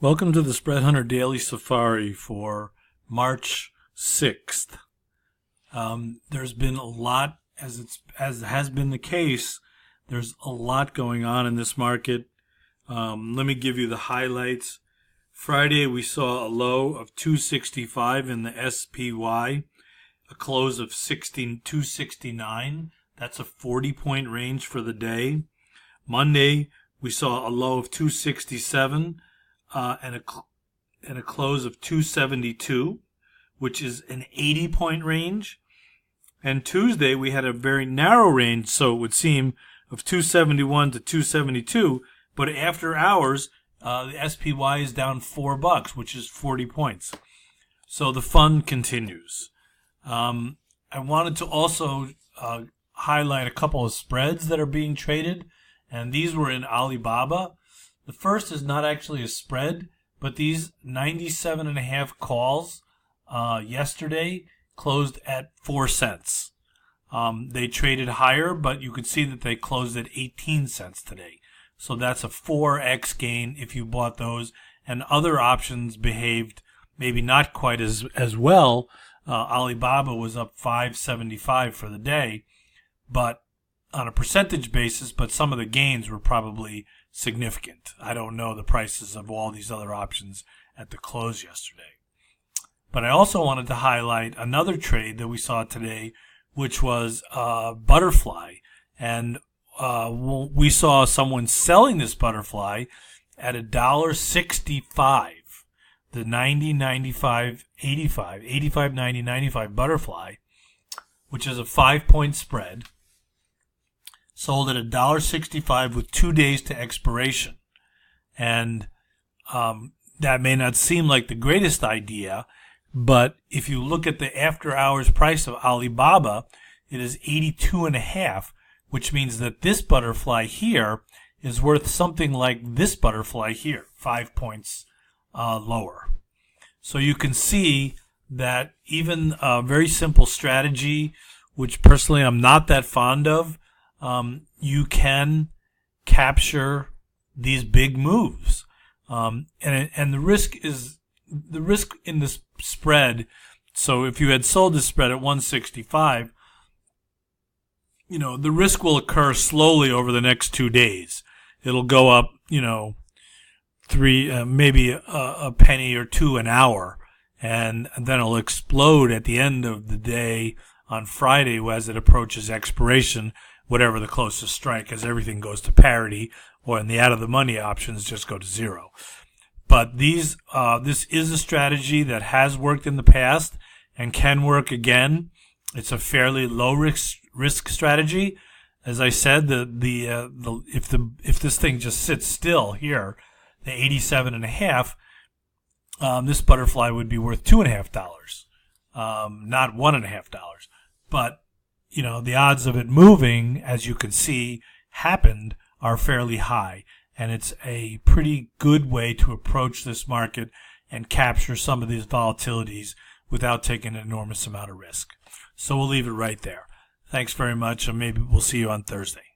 Welcome to the Spread Hunter Daily Safari for March 6th. There's been a lot, as has been the case, there's a lot going on in this market. Let me give you the highlights. Friday, we saw a low of 265 in the SPY, a close of 269. That's a 40-point range for the day. Monday, we saw a low of 267. And a close of 272, which is an 80-point range. And Tuesday, we had a very narrow range, so it would seem, of 271 to 272. But after hours, the SPY is down $4, which is 40 points. So the fun continues. I wanted to also highlight a couple of spreads that are being traded, and these were in Alibaba. The first is not actually a spread, but these 97.5 calls yesterday closed at 4 cents. They traded higher, but you could see that they closed at 18 cents today. So that's a 4x gain if you bought those. And other options behaved maybe not quite as well. Alibaba was up 5.75 for the day, but on a percentage basis, but some of the gains were probably significant. I don't know the prices of all these other options at the close yesterday. But I also wanted to highlight another trade that we saw today, which was Butterfly. And we saw someone selling this Butterfly at $1.65. The 90, 95, 85, 85, 90, 95 Butterfly, which is a 5-point spread, sold at $1.65 with 2 days to expiration. And that may not seem like the greatest idea, but if you look at the after-hours price of Alibaba, it is 82.5, which means that this Butterfly here is worth something like this Butterfly here, 5 points lower. So you can see that even a very simple strategy, which personally I'm not that fond of, you can capture these big moves. And the risk in this spread. So if you had sold this spread at 165, the risk will occur slowly over the next 2 days. It'll go up, maybe a penny or two an hour, and then it'll explode at the end of the day on Friday as it approaches expiration, whatever the closest strike, as everything goes to parity, or in the out-of-the-money options just go to zero. But this is a strategy that has worked in the past and can work again. It's a fairly low-risk strategy. As I said, if this thing just sits still here, the 87.5, this Butterfly would be worth $2.50, not $1.50. But the odds of it moving, as you can see, happened, are fairly high. And it's a pretty good way to approach this market and capture some of these volatilities without taking an enormous amount of risk. So we'll leave it right there. Thanks very much, and maybe we'll see you on Thursday.